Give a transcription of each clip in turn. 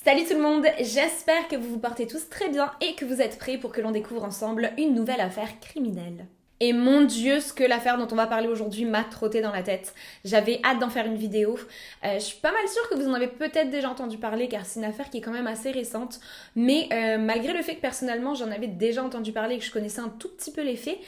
Salut tout le monde, j'espère que vous vous portez tous très bien et que vous êtes prêts pour que l'on découvre ensemble une nouvelle affaire criminelle. Et mon Dieu, ce que l'affaire dont on va parler aujourd'hui m'a trotté dans la tête. J'avais hâte d'en faire une vidéo. Je suis pas mal sûre que vous en avez peut-être déjà entendu parler car c'est une affaire qui est quand même assez récente. Mais malgré le fait que personnellement j'en avais déjà entendu parler et que je connaissais un tout petit peu les faits,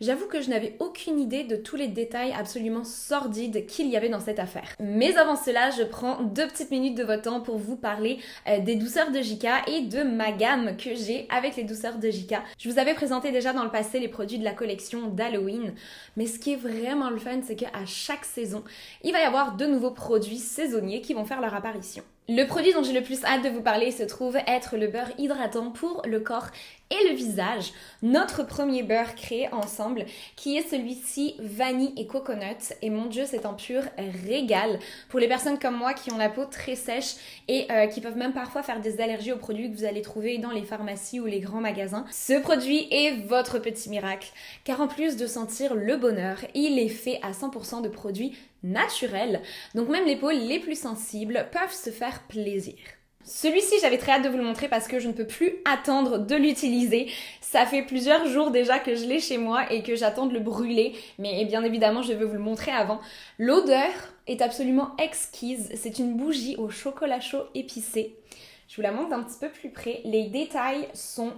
j'avoue que je n'avais aucune idée de tous les détails absolument sordides qu'il y avait dans cette affaire. Mais avant cela, je prends 2 petites minutes de votre temps pour vous parler des douceurs de Jika et de ma gamme que j'ai avec les douceurs de Jika. Je vous avais présenté déjà dans le passé les produits de la collection d'Halloween, mais ce qui est vraiment le fun, c'est qu'à chaque saison, il va y avoir de nouveaux produits saisonniers qui vont faire leur apparition. Le produit dont j'ai le plus hâte de vous parler se trouve être le beurre hydratant pour le corps et le visage. Notre premier beurre créé ensemble, qui est celui-ci vanille et coconut. Et mon Dieu, c'est un pur régal pour les personnes comme moi qui ont la peau très sèche et qui peuvent même parfois faire des allergies aux produits que vous allez trouver dans les pharmacies ou les grands magasins. Ce produit est votre petit miracle, car en plus de sentir le bonheur, il est fait à 100% de produits naturels. Donc même les peaux les plus sensibles peuvent se faire plaisir. Celui-ci, j'avais très hâte de vous le montrer parce que je ne peux plus attendre de l'utiliser. Ça fait plusieurs jours déjà que je l'ai chez moi et que j'attends de le brûler, mais bien évidemment, je veux vous le montrer avant. L'odeur est absolument exquise. C'est une bougie au chocolat chaud épicé. Je vous la montre d'un petit peu plus près. Les détails sont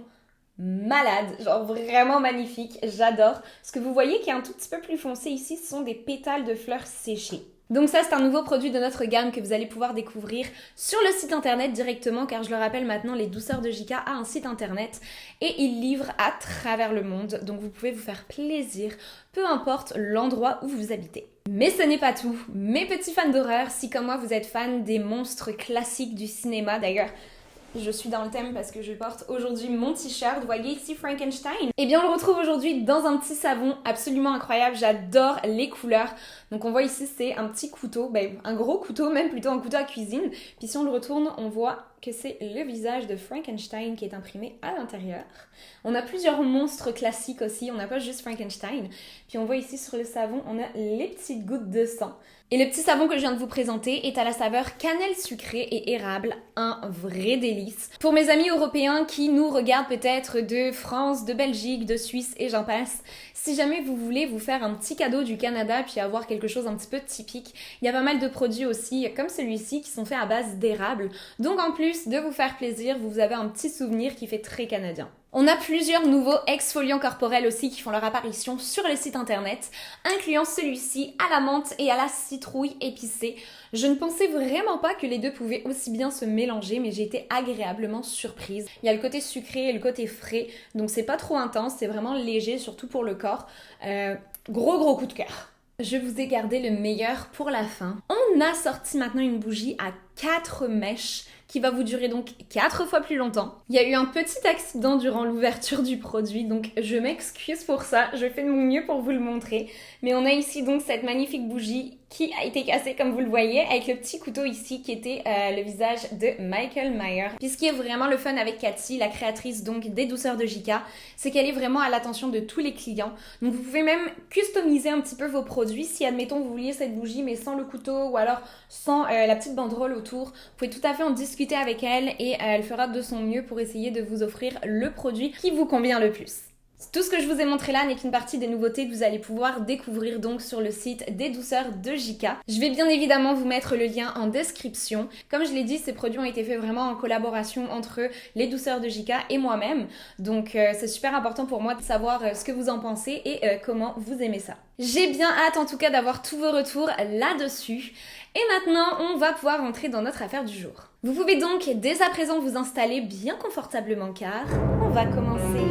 malades, genre vraiment magnifiques. J'adore. Ce que vous voyez qui est un tout petit peu plus foncé ici, ce sont des pétales de fleurs séchées. Donc ça, c'est un nouveau produit de notre gamme que vous allez pouvoir découvrir sur le site internet directement, car je le rappelle maintenant, les douceurs de Jika a un site internet et il livre à travers le monde. Donc vous pouvez vous faire plaisir, peu importe l'endroit où vous habitez. Mais ce n'est pas tout. Mes petits fans d'horreur, si comme moi vous êtes fans des monstres classiques du cinéma, d'ailleurs, je suis dans le thème parce que je porte aujourd'hui mon t-shirt, vous voyez ici Frankenstein. Et bien on le retrouve aujourd'hui dans un petit savon absolument incroyable, j'adore les couleurs. Donc on voit ici c'est un petit couteau, un gros couteau, même plutôt un couteau à cuisine. Puis si on le retourne, on voit que c'est le visage de Frankenstein qui est imprimé à l'intérieur. On a plusieurs monstres classiques aussi, on n'a pas juste Frankenstein. Puis on voit ici sur le savon, on a les petites gouttes de sang. Et le petit savon que je viens de vous présenter est à la saveur cannelle sucrée et érable, un vrai délice. Pour mes amis européens qui nous regardent peut-être de France, de Belgique, de Suisse et j'en passe, si jamais vous voulez vous faire un petit cadeau du Canada puis avoir quelque chose un petit peu typique, il y a pas mal de produits aussi comme celui-ci qui sont faits à base d'érable. Donc en plus de vous faire plaisir, vous avez un petit souvenir qui fait très canadien. On a plusieurs nouveaux exfoliants corporels aussi qui font leur apparition sur le site internet, incluant celui-ci à la menthe et à la citrouille épicée. Je ne pensais vraiment pas que les deux pouvaient aussi bien se mélanger, mais j'ai été agréablement surprise. Il y a le côté sucré et le côté frais, donc c'est pas trop intense, c'est vraiment léger, surtout pour le corps. Gros coup de cœur. Je vous ai gardé le meilleur pour la fin. On a sorti maintenant une bougie à 4 mèches qui va vous durer donc 4 fois plus longtemps. Il y a eu un petit accident durant l'ouverture du produit, donc je m'excuse pour ça, je fais de mon mieux pour vous le montrer. Mais on a ici donc cette magnifique bougie qui a été cassée comme vous le voyez, avec le petit couteau ici qui était le visage de Michael Myers. Puis ce qui est vraiment le fun avec Cathy, la créatrice donc des douceurs de Jika, c'est qu'elle est vraiment à l'attention de tous les clients. Donc vous pouvez même customiser un petit peu vos produits. Si admettons vous vouliez cette bougie mais sans le couteau ou alors sans la petite banderole autour, vous pouvez tout à fait en discuter avec elle et elle fera de son mieux pour essayer de vous offrir le produit qui vous convient le plus. Tout ce que je vous ai montré là n'est qu'une partie des nouveautés que vous allez pouvoir découvrir donc sur le site des douceurs de Jika. Je vais bien évidemment vous mettre le lien en description. Comme je l'ai dit, ces produits ont été faits vraiment en collaboration entre les douceurs de Jika et moi-même. Donc c'est super important pour moi de savoir ce que vous en pensez et comment vous aimez ça. J'ai bien hâte en tout cas d'avoir tous vos retours là-dessus. Et maintenant, on va pouvoir rentrer dans notre affaire du jour. Vous pouvez donc dès à présent vous installer bien confortablement car on va commencer.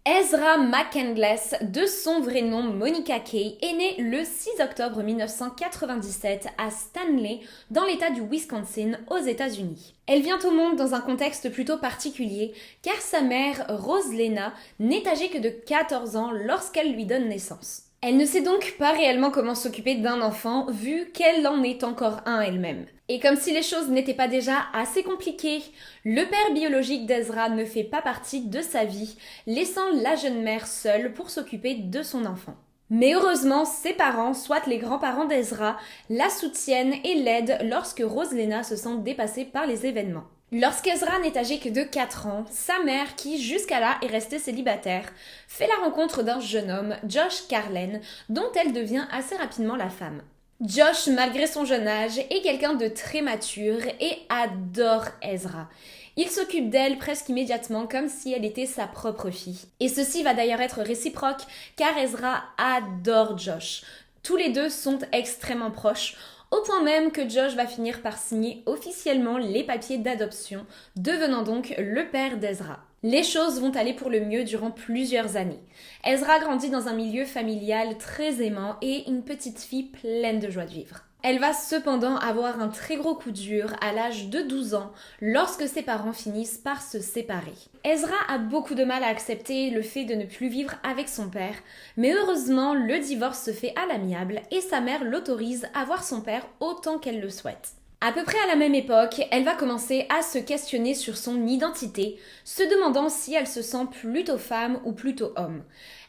Ezra McCandless, de son vrai nom Monica Kay, est née le 6 octobre 1997 à Stanley, dans l'état du Wisconsin, aux États-Unis. Elle vient au monde dans un contexte plutôt particulier, car sa mère, Rose Lena, n'est âgée que de 14 ans lorsqu'elle lui donne naissance. Elle ne sait donc pas réellement comment s'occuper d'un enfant vu qu'elle en est encore un elle-même. Et comme si les choses n'étaient pas déjà assez compliquées, le père biologique d'Ezra ne fait pas partie de sa vie, laissant la jeune mère seule pour s'occuper de son enfant. Mais heureusement, ses parents, soit les grands-parents d'Ezra, la soutiennent et l'aident lorsque Roselena se sent dépassée par les événements. Lorsqu'Ezra n'est âgé que de 4 ans, sa mère, qui jusqu'à là est restée célibataire, fait la rencontre d'un jeune homme, Josh Carlen, dont elle devient assez rapidement la femme. Josh, malgré son jeune âge, est quelqu'un de très mature et adore Ezra. Il s'occupe d'elle presque immédiatement comme si elle était sa propre fille. Et ceci va d'ailleurs être réciproque car Ezra adore Josh. Tous les deux sont extrêmement proches, au point même que Josh va finir par signer officiellement les papiers d'adoption, devenant donc le père d'Ezra. Les choses vont aller pour le mieux durant plusieurs années. Ezra grandit dans un milieu familial très aimant et une petite fille pleine de joie de vivre. Elle va cependant avoir un très gros coup dur à l'âge de 12 ans lorsque ses parents finissent par se séparer. Ezra a beaucoup de mal à accepter le fait de ne plus vivre avec son père, mais heureusement le divorce se fait à l'amiable et sa mère l'autorise à voir son père autant qu'elle le souhaite. À peu près à la même époque, elle va commencer à se questionner sur son identité, se demandant si elle se sent plutôt femme ou plutôt homme.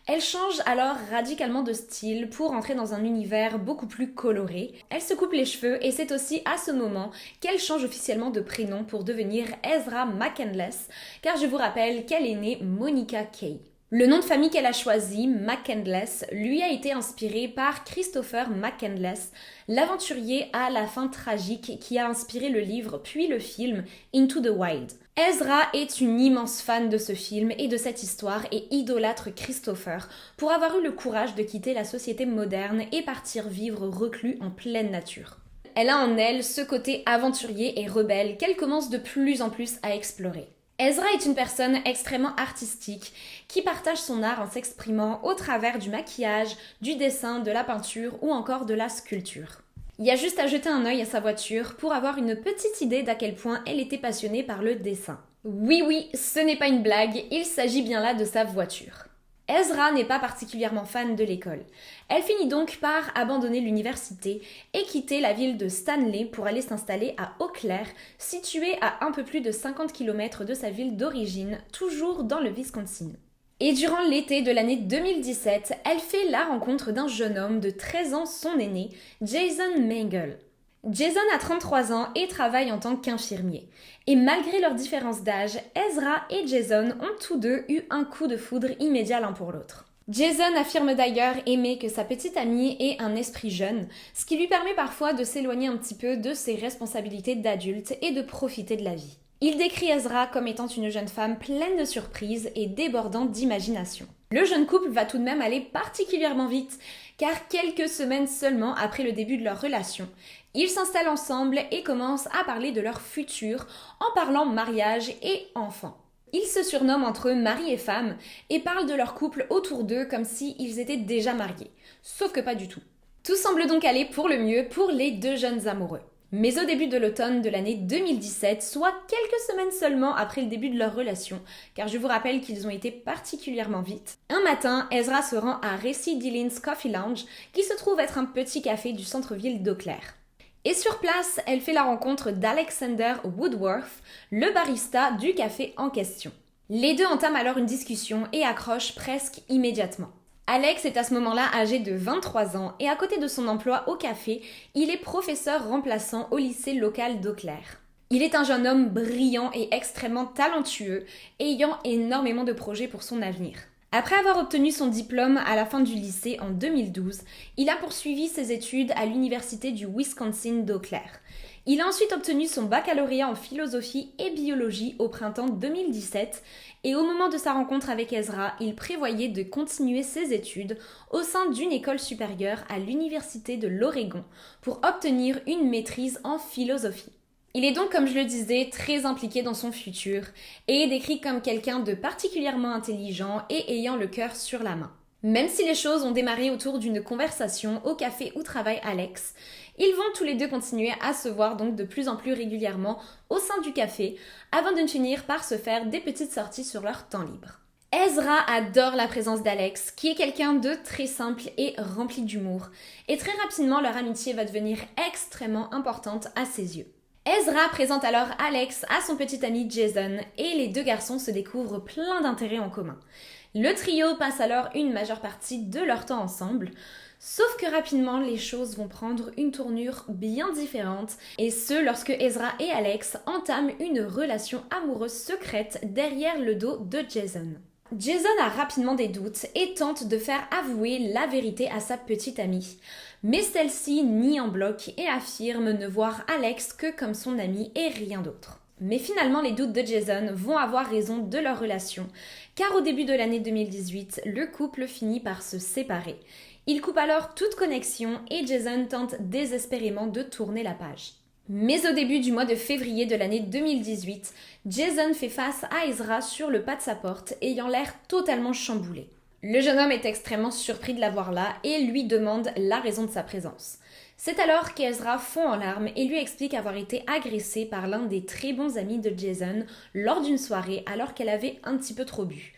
Elle change alors radicalement de style pour entrer dans un univers beaucoup plus coloré. Elle se coupe les cheveux et c'est aussi à ce moment qu'elle change officiellement de prénom pour devenir Ezra McCandless, car je vous rappelle qu'elle est née Monica Kay. Le nom de famille qu'elle a choisi, McCandless, lui a été inspiré par Christopher McCandless, l'aventurier à la fin tragique qui a inspiré le livre puis le film Into the Wild. Ezra est une immense fan de ce film et de cette histoire et idolâtre Christopher pour avoir eu le courage de quitter la société moderne et partir vivre reclus en pleine nature. Elle a en elle ce côté aventurier et rebelle qu'elle commence de plus en plus à explorer. Ezra est une personne extrêmement artistique qui partage son art en s'exprimant au travers du maquillage, du dessin, de la peinture ou encore de la sculpture. Il y a juste à jeter un œil à sa voiture pour avoir une petite idée d'à quel point elle était passionnée par le dessin. Oui, ce n'est pas une blague, il s'agit bien là de sa voiture. Ezra n'est pas particulièrement fan de l'école. Elle finit donc par abandonner l'université et quitter la ville de Stanley pour aller s'installer à Eau Claire, située à un peu plus de 50 km de sa ville d'origine, toujours dans le Wisconsin. Et durant l'été de l'année 2017, elle fait la rencontre d'un jeune homme de 13 ans, son aîné, Jason Mangel. Jason a 33 ans et travaille en tant qu'infirmier. Et malgré leur différence d'âge, Ezra et Jason ont tous deux eu un coup de foudre immédiat l'un pour l'autre. Jason affirme d'ailleurs aimer que sa petite amie ait un esprit jeune, ce qui lui permet parfois de s'éloigner un petit peu de ses responsabilités d'adulte et de profiter de la vie. Il décrit Ezra comme étant une jeune femme pleine de surprises et débordant d'imagination. Le jeune couple va tout de même aller particulièrement vite, car quelques semaines seulement après le début de leur relation, ils s'installent ensemble et commencent à parler de leur futur en parlant mariage et enfants. Ils se surnomment entre eux mari et femme et parlent de leur couple autour d'eux comme s'ils étaient déjà mariés. Sauf que pas du tout. Tout semble donc aller pour le mieux pour les deux jeunes amoureux. Mais au début de l'automne de l'année 2017, soit quelques semaines seulement après le début de leur relation, car je vous rappelle qu'ils ont été particulièrement vite, un matin, Ezra se rend à Recy Dillon's Coffee Lounge, qui se trouve être un petit café du centre-ville d'Eau Claire. Et sur place, elle fait la rencontre d'Alexander Woodworth, le barista du café en question. Les deux entament alors une discussion et accrochent presque immédiatement. Alex est à ce moment-là âgé de 23 ans et à côté de son emploi au café, il est professeur remplaçant au lycée local d'Eau Claire. Il est un jeune homme brillant et extrêmement talentueux, ayant énormément de projets pour son avenir. Après avoir obtenu son diplôme à la fin du lycée en 2012, il a poursuivi ses études à l'université du Wisconsin d'Eau Claire. Il a ensuite obtenu son baccalauréat en philosophie et biologie au printemps 2017 et au moment de sa rencontre avec Ezra, il prévoyait de continuer ses études au sein d'une école supérieure à l'université de l'Oregon pour obtenir une maîtrise en philosophie. Il est donc, comme je le disais, très impliqué dans son futur et est décrit comme quelqu'un de particulièrement intelligent et ayant le cœur sur la main. Même si les choses ont démarré autour d'une conversation au café où travaille Alex, ils vont tous les deux continuer à se voir donc de plus en plus régulièrement au sein du café avant de finir par se faire des petites sorties sur leur temps libre. Ezra adore la présence d'Alex, qui est quelqu'un de très simple et rempli d'humour, et très rapidement leur amitié va devenir extrêmement importante à ses yeux. Ezra présente alors Alex à son petit ami Jason, et les deux garçons se découvrent plein d'intérêts en commun. Le trio passe alors une majeure partie de leur temps ensemble, sauf que rapidement les choses vont prendre une tournure bien différente, et ce lorsque Ezra et Alex entament une relation amoureuse secrète derrière le dos de Jason. Jason a rapidement des doutes et tente de faire avouer la vérité à sa petite amie. Mais celle-ci nie en bloc et affirme ne voir Alex que comme son ami et rien d'autre. Mais finalement, les doutes de Jason vont avoir raison de leur relation, car au début de l'année 2018, le couple finit par se séparer. Il coupe alors toute connexion et Jason tente désespérément de tourner la page. Mais au début du mois de février de l'année 2018, Jason fait face à Ezra sur le pas de sa porte, ayant l'air totalement chamboulé. Le jeune homme est extrêmement surpris de la voir là et lui demande la raison de sa présence. C'est alors qu'Ezra fond en larmes et lui explique avoir été agressée par l'un des très bons amis de Jason lors d'une soirée alors qu'elle avait un petit peu trop bu.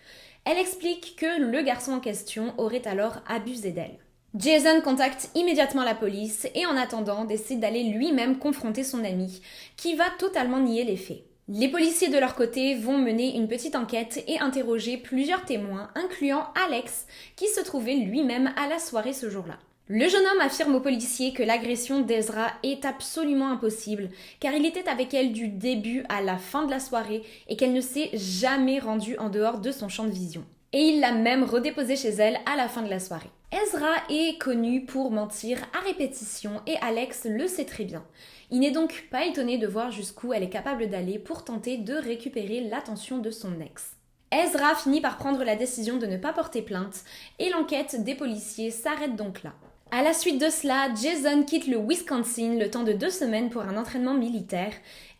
Elle explique que le garçon en question aurait alors abusé d'elle. Jason contacte immédiatement la police et en attendant décide d'aller lui-même confronter son ami, qui va totalement nier les faits. Les policiers de leur côté vont mener une petite enquête et interroger plusieurs témoins, incluant Alex, qui se trouvait lui-même à la soirée ce jour-là. Le jeune homme affirme aux policiers que l'agression d'Ezra est absolument impossible, car il était avec elle du début à la fin de la soirée et qu'elle ne s'est jamais rendue en dehors de son champ de vision. Et il l'a même redéposée chez elle à la fin de la soirée. Ezra est connu pour mentir à répétition et Alex le sait très bien. Il n'est donc pas étonné de voir jusqu'où elle est capable d'aller pour tenter de récupérer l'attention de son ex. Ezra finit par prendre la décision de ne pas porter plainte et l'enquête des policiers s'arrête donc là. À la suite de cela, Jason quitte le Wisconsin le temps de 2 semaines pour un entraînement militaire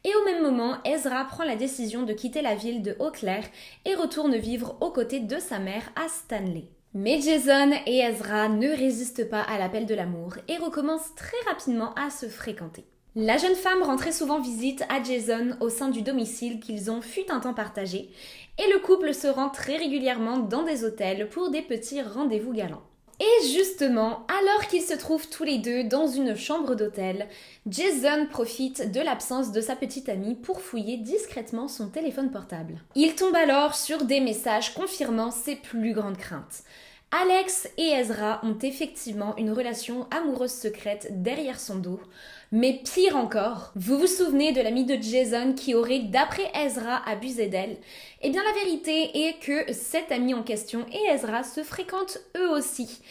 et au même moment, Ezra prend la décision de quitter la ville de Eau Claire et retourne vivre aux côtés de sa mère à Stanley. Mais Jason et Ezra ne résistent pas à l'appel de l'amour et recommencent très rapidement à se fréquenter. La jeune femme rend très souvent visite à Jason au sein du domicile qu'ils ont fut un temps partagé et le couple se rend très régulièrement dans des hôtels pour des petits rendez-vous galants. Et justement, alors qu'ils se trouvent tous les deux dans une chambre d'hôtel, Jason profite de l'absence de sa petite amie pour fouiller discrètement son téléphone portable. Il tombe alors sur des messages confirmant ses plus grandes craintes. Alex et Ezra ont effectivement une relation amoureuse secrète derrière son dos, mais pire encore, vous vous souvenez de l'amie de Jason qui aurait, d'après Ezra, abusé d'elle? Eh bien la vérité est que cet ami en question et Ezra se fréquentent eux aussi,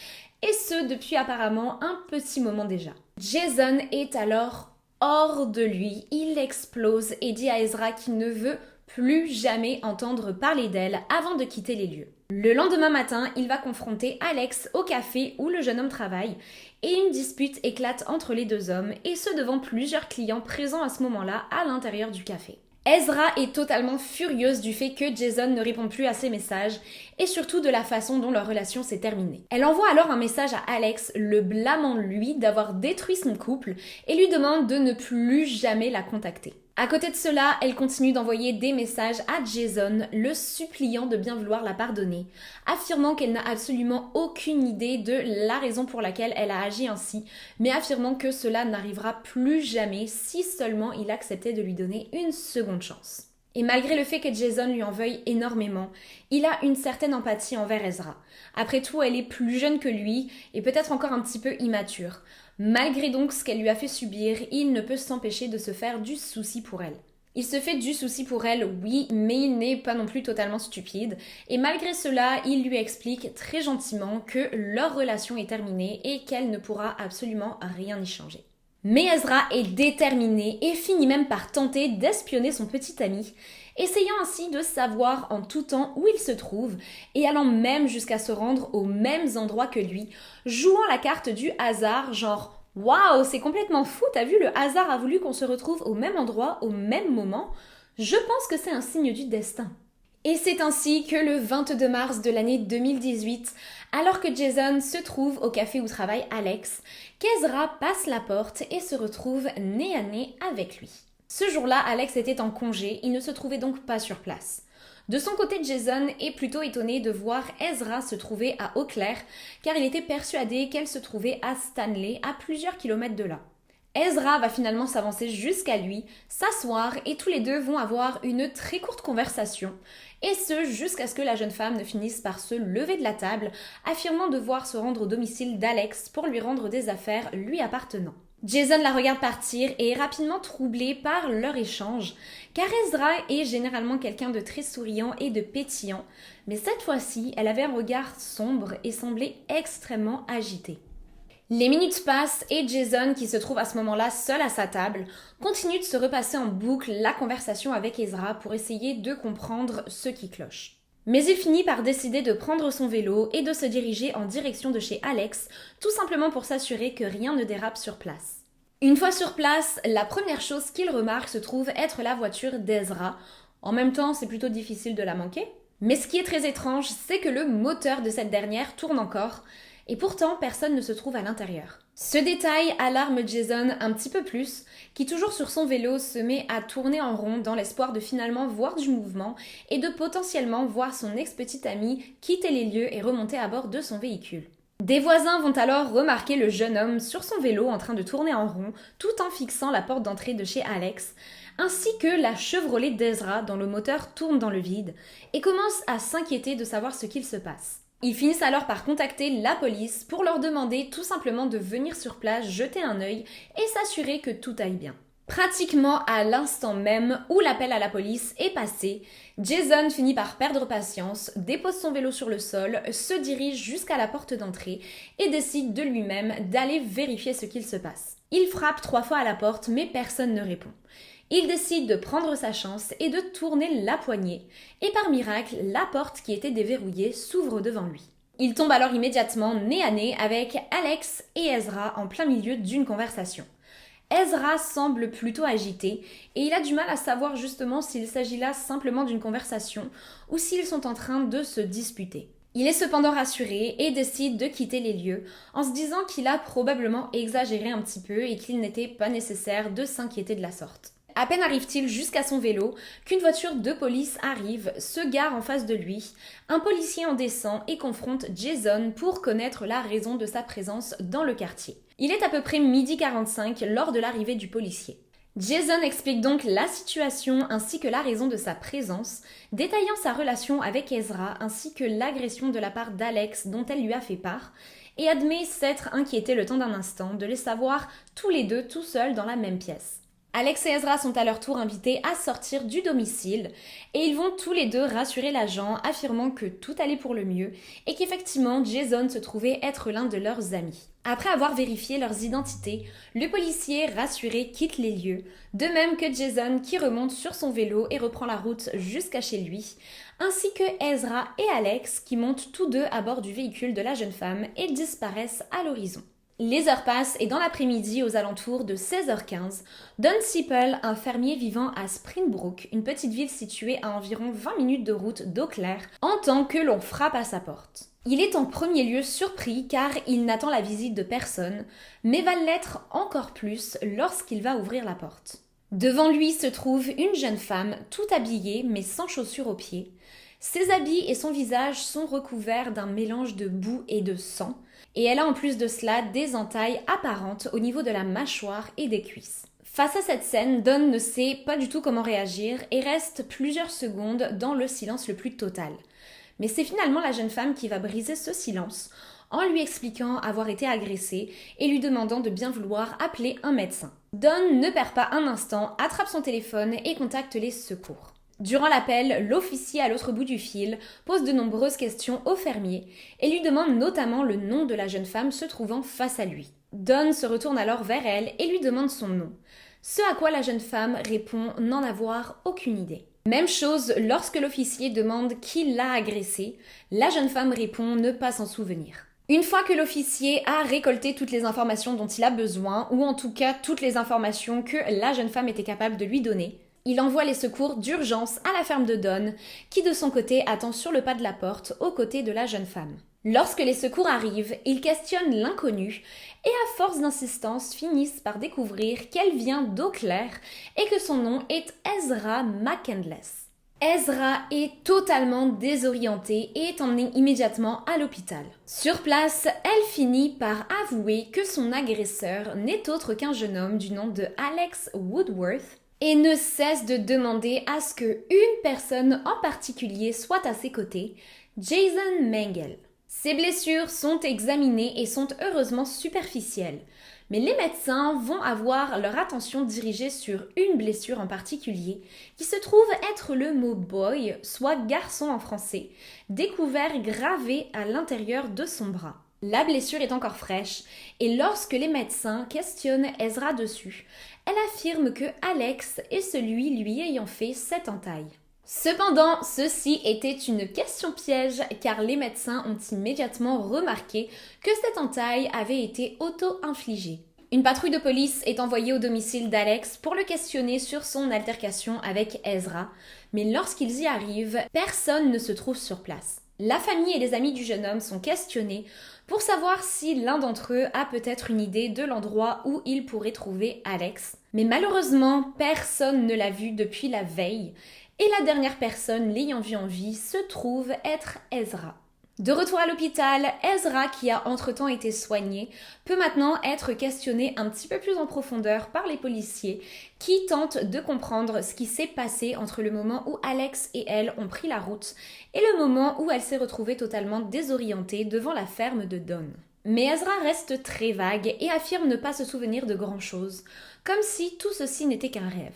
et ce depuis apparemment un petit moment déjà. Jason est alors hors de lui, il explose et dit à Ezra qu'il ne veut plus jamais entendre parler d'elle avant de quitter les lieux. Le lendemain matin, il va confronter Alex au café où le jeune homme travaille et une dispute éclate entre les deux hommes et ce devant plusieurs clients présents à ce moment-là à l'intérieur du café. Ezra est totalement furieuse du fait que Jason ne répond plus à ses messages et surtout de la façon dont leur relation s'est terminée. Elle envoie alors un message à Alex, le blâmant lui d'avoir détruit son couple et lui demande de ne plus jamais la contacter. À côté de cela, elle continue d'envoyer des messages à Jason, le suppliant de bien vouloir la pardonner, affirmant qu'elle n'a absolument aucune idée de la raison pour laquelle elle a agi ainsi, mais affirmant que cela n'arrivera plus jamais si seulement il acceptait de lui donner une seconde chance. Et malgré le fait que Jason lui en veuille énormément, il a une certaine empathie envers Ezra. Après tout, elle est plus jeune que lui et peut-être encore un petit peu immature. Malgré donc ce qu'elle lui a fait subir, il ne peut s'empêcher de se faire du souci pour elle. Il se fait du souci pour elle, oui, mais il n'est pas non plus totalement stupide. Et malgré cela, il lui explique très gentiment que leur relation est terminée et qu'elle ne pourra absolument rien y changer. Mais Ezra est déterminé et finit même par tenter d'espionner son petit ami, essayant ainsi de savoir en tout temps où il se trouve et allant même jusqu'à se rendre aux mêmes endroits que lui, jouant la carte du hasard, genre « Waouh, c'est complètement fou, t'as vu, le hasard a voulu qu'on se retrouve au même endroit, au même moment. Je pense que c'est un signe du destin. » Et c'est ainsi que le 22 mars de l'année 2018, alors que Jason se trouve au café où travaille Alex, qu'Ezra passe la porte et se retrouve nez à nez avec lui. Ce jour-là, Alex était en congé, il ne se trouvait donc pas sur place. De son côté, Jason est plutôt étonné de voir Ezra se trouver à Eau Claire, car il était persuadé qu'elle se trouvait à Stanley, à plusieurs kilomètres de là. Ezra va finalement s'avancer jusqu'à lui, s'asseoir et tous les deux vont avoir une très courte conversation, et ce jusqu'à ce que la jeune femme ne finisse par se lever de la table, affirmant devoir se rendre au domicile d'Alex pour lui rendre des affaires lui appartenant. Jason la regarde partir et est rapidement troublé par leur échange, car Ezra est généralement quelqu'un de très souriant et de pétillant, mais cette fois-ci, elle avait un regard sombre et semblait extrêmement agitée. Les minutes passent et Jason, qui se trouve à ce moment-là seul à sa table, continue de se repasser en boucle la conversation avec Ezra pour essayer de comprendre ce qui cloche. Mais il finit par décider de prendre son vélo et de se diriger en direction de chez Alex, tout simplement pour s'assurer que rien ne dérape sur place. Une fois sur place, la première chose qu'il remarque se trouve être la voiture d'Ezra. En même temps, c'est plutôt difficile de la manquer. Mais ce qui est très étrange, c'est que le moteur de cette dernière tourne encore, et pourtant personne ne se trouve à l'intérieur. Ce détail alarme Jason un petit peu plus, qui toujours sur son vélo se met à tourner en rond dans l'espoir de finalement voir du mouvement et de potentiellement voir son ex-petite amie quitter les lieux et remonter à bord de son véhicule. Des voisins vont alors remarquer le jeune homme sur son vélo en train de tourner en rond tout en fixant la porte d'entrée de chez Alex, ainsi que la Chevrolet d'Ezra dont le moteur tourne dans le vide et commencent à s'inquiéter de savoir ce qu'il se passe. Ils finissent alors par contacter la police pour leur demander tout simplement de venir sur place, jeter un œil et s'assurer que tout aille bien. Pratiquement à l'instant même où l'appel à la police est passé, Jason finit par perdre patience, dépose son vélo sur le sol, se dirige jusqu'à la porte d'entrée et décide de lui-même d'aller vérifier ce qu'il se passe. Il frappe 3 fois à la porte mais personne ne répond. Il décide de prendre sa chance et de tourner la poignée, et par miracle, la porte qui était déverrouillée s'ouvre devant lui. Il tombe alors immédiatement nez à nez avec Alex et Ezra en plein milieu d'une conversation. Ezra semble plutôt agité et il a du mal à savoir justement s'il s'agit là simplement d'une conversation ou s'ils sont en train de se disputer. Il est cependant rassuré et décide de quitter les lieux en se disant qu'il a probablement exagéré un petit peu et qu'il n'était pas nécessaire de s'inquiéter de la sorte. À peine arrive-t-il jusqu'à son vélo qu'une voiture de police arrive, se gare en face de lui. Un policier en descend et confronte Jason pour connaître la raison de sa présence dans le quartier. Il est à peu près 12h45 lors de l'arrivée du policier. Jason explique donc la situation ainsi que la raison de sa présence, détaillant sa relation avec Ezra ainsi que l'agression de la part d'Alex dont elle lui a fait part, et admet s'être inquiété le temps d'un instant de les savoir tous les deux tout seuls dans la même pièce. Alex et Ezra sont à leur tour invités à sortir du domicile et ils vont tous les deux rassurer l'agent, affirmant que tout allait pour le mieux et qu'effectivement Jason se trouvait être l'un de leurs amis. Après avoir vérifié leurs identités, le policier rassuré quitte les lieux, de même que Jason qui remonte sur son vélo et reprend la route jusqu'à chez lui, ainsi que Ezra et Alex qui montent tous deux à bord du véhicule de la jeune femme et disparaissent à l'horizon. Les heures passent et dans l'après-midi, aux alentours de 16h15, Don Sipple, un fermier vivant à Springbrook, une petite ville située à environ 20 minutes de route d'Eau Claire, entend que l'on frappe à sa porte. Il est en premier lieu surpris car il n'attend la visite de personne, mais va l'être encore plus lorsqu'il va ouvrir la porte. Devant lui se trouve une jeune femme, tout habillée mais sans chaussures aux pieds. Ses habits et son visage sont recouverts d'un mélange de boue et de sang, et elle a en plus de cela des entailles apparentes au niveau de la mâchoire et des cuisses. Face à cette scène, Don ne sait pas du tout comment réagir et reste plusieurs secondes dans le silence le plus total. Mais c'est finalement la jeune femme qui va briser ce silence en lui expliquant avoir été agressée et lui demandant de bien vouloir appeler un médecin. Don ne perd pas un instant, attrape son téléphone et contacte les secours. Durant l'appel, l'officier à l'autre bout du fil pose de nombreuses questions au fermier et lui demande notamment le nom de la jeune femme se trouvant face à lui. Don se retourne alors vers elle et lui demande son nom, ce à quoi la jeune femme répond n'en avoir aucune idée. Même chose lorsque l'officier demande qui l'a agressée, la jeune femme répond ne pas s'en souvenir. Une fois que l'officier a récolté toutes les informations dont il a besoin, ou en tout cas toutes les informations que la jeune femme était capable de lui donner, il envoie les secours d'urgence à la ferme de Don, qui de son côté attend sur le pas de la porte aux côtés de la jeune femme. Lorsque les secours arrivent, ils questionnent l'inconnue et à force d'insistance finissent par découvrir qu'elle vient d'Eau Claire et que son nom est Ezra McCandless. Ezra est totalement désorientée et est emmenée immédiatement à l'hôpital. Sur place, elle finit par avouer que son agresseur n'est autre qu'un jeune homme du nom de Alex Woodworth et ne cesse de demander à ce qu'une personne en particulier soit à ses côtés, Jason Mengel. Ses blessures sont examinées et sont heureusement superficielles. Mais les médecins vont avoir leur attention dirigée sur une blessure en particulier, qui se trouve être le mot boy, soit garçon en français, découvert gravé à l'intérieur de son bras. La blessure est encore fraîche, et lorsque les médecins questionnent Ezra dessus, elle affirme que Alex est celui lui ayant fait cette entaille. Cependant, ceci était une question piège car les médecins ont immédiatement remarqué que cette entaille avait été auto-infligée. Une patrouille de police est envoyée au domicile d'Alex pour le questionner sur son altercation avec Ezra, mais lorsqu'ils y arrivent, personne ne se trouve sur place. La famille et les amis du jeune homme sont questionnés pour savoir si l'un d'entre eux a peut-être une idée de l'endroit où il pourrait trouver Alex. Mais malheureusement, personne ne l'a vu depuis la veille. Et la dernière personne l'ayant vu en vie se trouve être Ezra. De retour à l'hôpital, Ezra, qui a entre-temps été soigné, peut maintenant être questionné un petit peu plus en profondeur par les policiers qui tentent de comprendre ce qui s'est passé entre le moment où Alex et elle ont pris la route et le moment où elle s'est retrouvée totalement désorientée devant la ferme de Don. Mais Ezra reste très vague et affirme ne pas se souvenir de grand-chose, comme si tout ceci n'était qu'un rêve.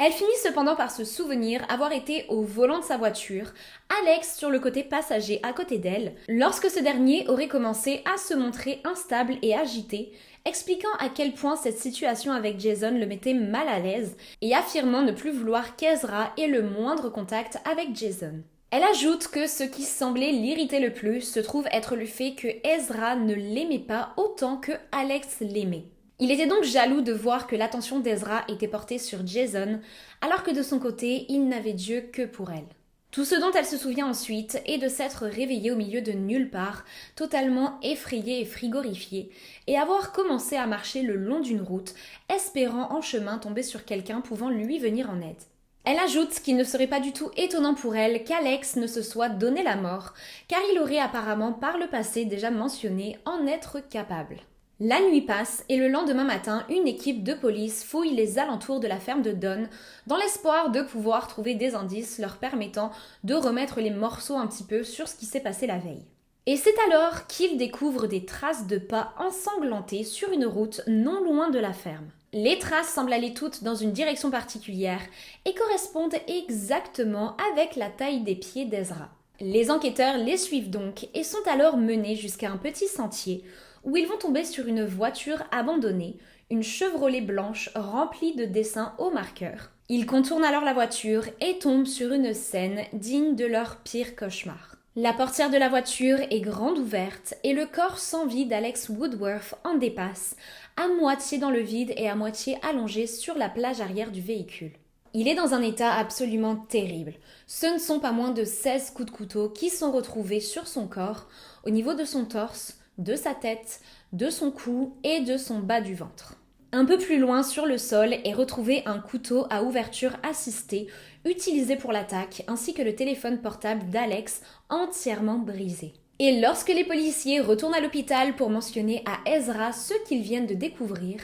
Elle finit cependant par se souvenir avoir été au volant de sa voiture, Alex sur le côté passager à côté d'elle, lorsque ce dernier aurait commencé à se montrer instable et agité, expliquant à quel point cette situation avec Jason le mettait mal à l'aise et affirmant ne plus vouloir qu'Ezra ait le moindre contact avec Jason. Elle ajoute que ce qui semblait l'irriter le plus se trouve être le fait que Ezra ne l'aimait pas autant que Alex l'aimait. Il était donc jaloux de voir que l'attention d'Ezra était portée sur Jason, alors que de son côté, il n'avait Dieu que pour elle. Tout ce dont elle se souvient ensuite est de s'être réveillée au milieu de nulle part, totalement effrayée et frigorifiée, et avoir commencé à marcher le long d'une route, espérant en chemin tomber sur quelqu'un pouvant lui venir en aide. Elle ajoute qu'il ne serait pas du tout étonnant pour elle qu'Alex ne se soit donné la mort, car il aurait apparemment par le passé déjà mentionné en être capable. La nuit passe et le lendemain matin, une équipe de police fouille les alentours de la ferme de Don dans l'espoir de pouvoir trouver des indices leur permettant de remettre les morceaux un petit peu sur ce qui s'est passé la veille. Et c'est alors qu'ils découvrent des traces de pas ensanglantées sur une route non loin de la ferme. Les traces semblent aller toutes dans une direction particulière et correspondent exactement avec la taille des pieds d'Ezra. Les enquêteurs les suivent donc et sont alors menés jusqu'à un petit sentier où ils vont tomber sur une voiture abandonnée, une Chevrolet blanche remplie de dessins au marqueur. Ils contournent alors la voiture et tombent sur une scène digne de leur pire cauchemar. La portière de la voiture est grande ouverte et le corps sans vie d'Alex Woodworth en dépasse, à moitié dans le vide et à moitié allongé sur la plage arrière du véhicule. Il est dans un état absolument terrible. Ce ne sont pas moins de 16 coups de couteau qui sont retrouvés sur son corps, au niveau de son torse, de sa tête, de son cou et de son bas du ventre. Un peu plus loin sur le sol est retrouvé un couteau à ouverture assistée utilisé pour l'attaque ainsi que le téléphone portable d'Alex entièrement brisé. Et lorsque les policiers retournent à l'hôpital pour mentionner à Ezra ce qu'ils viennent de découvrir,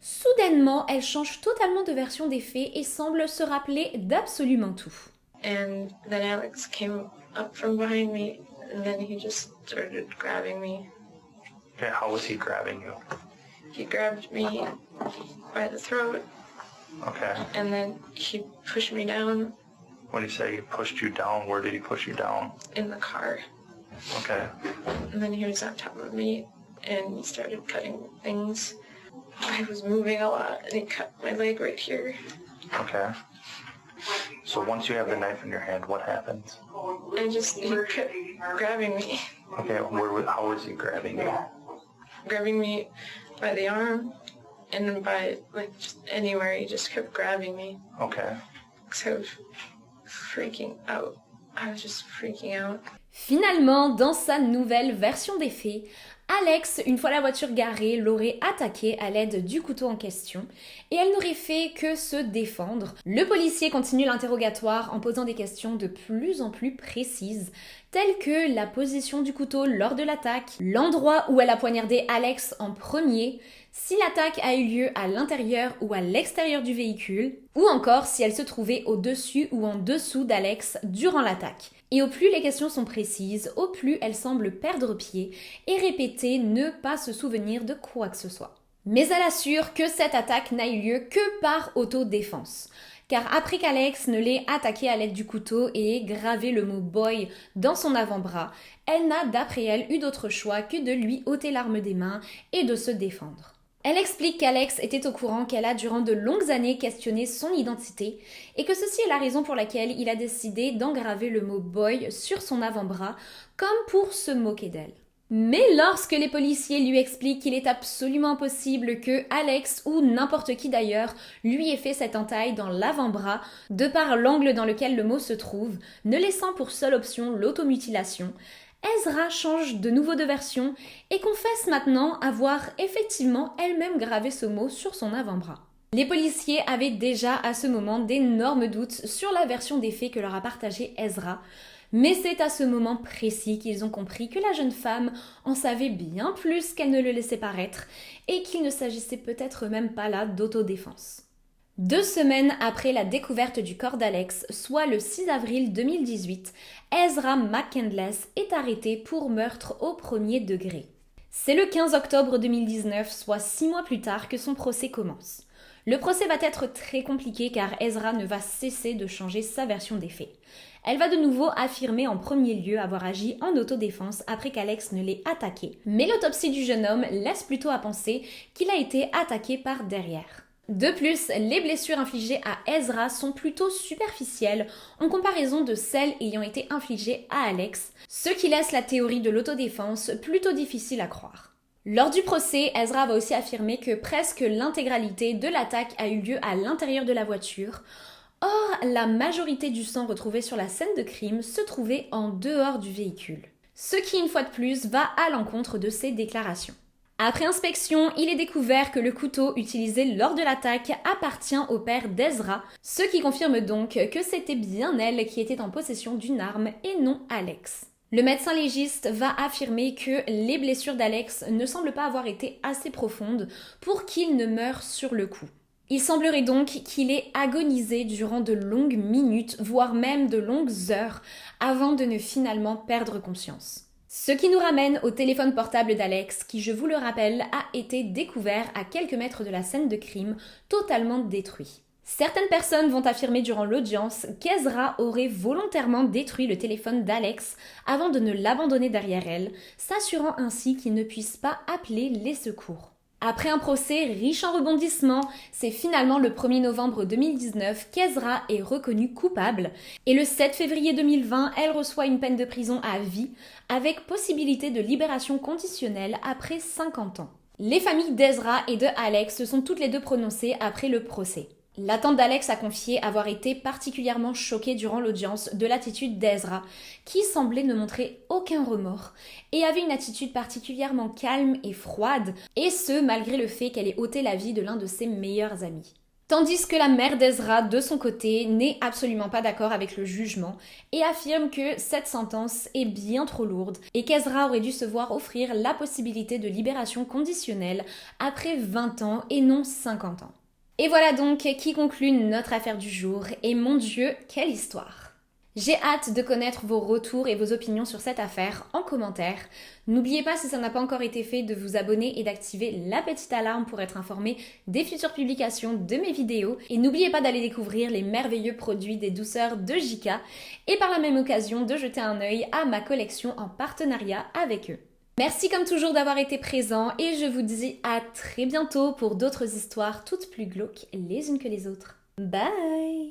soudainement elle change totalement de version des faits et semble se rappeler d'absolument tout. And then Alex came up from behind me and then he just started grabbing me. Okay, how was he grabbing you? He grabbed me by the throat. Okay. And then he pushed me down. When you say he pushed you down, where did he push you down? In the car. Okay. And then he was on top of me and he started cutting things. I was moving a lot and he cut my leg right here. Okay. So once you have the knife in your hand, what happens? He kept grabbing me. Okay, how was he grabbing you? Grabbing me by the arm and by just anywhere. He just kept grabbing me. Okay. So I was freaking out. I was just freaking out. Finalement, dans sa nouvelle version des faits, Alex, une fois la voiture garée, l'aurait attaquée à l'aide du couteau en question et elle n'aurait fait que se défendre. Le policier continue l'interrogatoire en posant des questions de plus en plus précises, telles que la position du couteau lors de l'attaque, l'endroit où elle a poignardé Alex en premier, si l'attaque a eu lieu à l'intérieur ou à l'extérieur du véhicule, ou encore si elle se trouvait au-dessus ou en dessous d'Alex durant l'attaque. Et au plus les questions sont précises, au plus elle semble perdre pied et répéter ne pas se souvenir de quoi que ce soit. Mais elle assure que cette attaque n'a eu lieu que par autodéfense. Car après qu'Alex ne l'ait attaqué à l'aide du couteau et ait gravé le mot « boy » dans son avant-bras, elle n'a d'après elle eu d'autre choix que de lui ôter l'arme des mains et de se défendre. Elle explique qu'Alex était au courant qu'elle a durant de longues années questionné son identité et que ceci est la raison pour laquelle il a décidé d'engraver le mot « boy » sur son avant-bras comme pour se moquer d'elle. Mais lorsque les policiers lui expliquent qu'il est absolument impossible que Alex ou n'importe qui d'ailleurs lui ait fait cette entaille dans l'avant-bras de par l'angle dans lequel le mot se trouve, ne laissant pour seule option l'automutilation, Ezra change de nouveau de version et confesse maintenant avoir effectivement elle-même gravé ce mot sur son avant-bras. Les policiers avaient déjà à ce moment d'énormes doutes sur la version des faits que leur a partagé Ezra, mais c'est à ce moment précis qu'ils ont compris que la jeune femme en savait bien plus qu'elle ne le laissait paraître et qu'il ne s'agissait peut-être même pas là d'autodéfense. 2 semaines après la découverte du corps d'Alex, soit le 6 avril 2018, Ezra McCandless est arrêté pour meurtre au premier degré. C'est le 15 octobre 2019, soit 6 mois plus tard, que son procès commence. Le procès va être très compliqué car Ezra ne va cesser de changer sa version des faits. Elle va de nouveau affirmer en premier lieu avoir agi en autodéfense après qu'Alex ne l'ait attaqué. Mais l'autopsie du jeune homme laisse plutôt à penser qu'il a été attaqué par derrière. De plus, les blessures infligées à Ezra sont plutôt superficielles en comparaison de celles ayant été infligées à Alex, ce qui laisse la théorie de l'autodéfense plutôt difficile à croire. Lors du procès, Ezra va aussi affirmer que presque l'intégralité de l'attaque a eu lieu à l'intérieur de la voiture. Or, la majorité du sang retrouvé sur la scène de crime se trouvait en dehors du véhicule. Ce qui, une fois de plus, va à l'encontre de ses déclarations. Après inspection, il est découvert que le couteau utilisé lors de l'attaque appartient au père d'Ezra, ce qui confirme donc que c'était bien elle qui était en possession d'une arme et non Alex. Le médecin légiste va affirmer que les blessures d'Alex ne semblent pas avoir été assez profondes pour qu'il ne meure sur le coup. Il semblerait donc qu'il ait agonisé durant de longues minutes, voire même de longues heures, avant de ne finalement perdre conscience. Ce qui nous ramène au téléphone portable d'Alex, qui, je vous le rappelle, a été découvert à quelques mètres de la scène de crime, totalement détruit. Certaines personnes vont affirmer durant l'audience qu'Ezra aurait volontairement détruit le téléphone d'Alex avant de ne l'abandonner derrière elle, s'assurant ainsi qu'il ne puisse pas appeler les secours. Après un procès riche en rebondissements, c'est finalement le 1er novembre 2019 qu'Ezra est reconnue coupable et le 7 février 2020, elle reçoit une peine de prison à vie avec possibilité de libération conditionnelle après 50 ans. Les familles d'Ezra et de Alex se sont toutes les deux prononcées après le procès. La tante d'Alex a confié avoir été particulièrement choquée durant l'audience de l'attitude d'Ezra, qui semblait ne montrer aucun remords et avait une attitude particulièrement calme et froide, et ce malgré le fait qu'elle ait ôté la vie de l'un de ses meilleurs amis. Tandis que la mère d'Ezra, de son côté, n'est absolument pas d'accord avec le jugement et affirme que cette sentence est bien trop lourde et qu'Ezra aurait dû se voir offrir la possibilité de libération conditionnelle après 20 ans et non 50 ans. Et voilà donc qui conclut notre affaire du jour, et mon Dieu, quelle histoire! J'ai hâte de connaître vos retours et vos opinions sur cette affaire en commentaire. N'oubliez pas, si ça n'a pas encore été fait, de vous abonner et d'activer la petite alarme pour être informé des futures publications de mes vidéos. Et n'oubliez pas d'aller découvrir les merveilleux produits des douceurs de Jika et par la même occasion de jeter un œil à ma collection en partenariat avec eux. Merci comme toujours d'avoir été présent et je vous dis à très bientôt pour d'autres histoires toutes plus glauques les unes que les autres. Bye!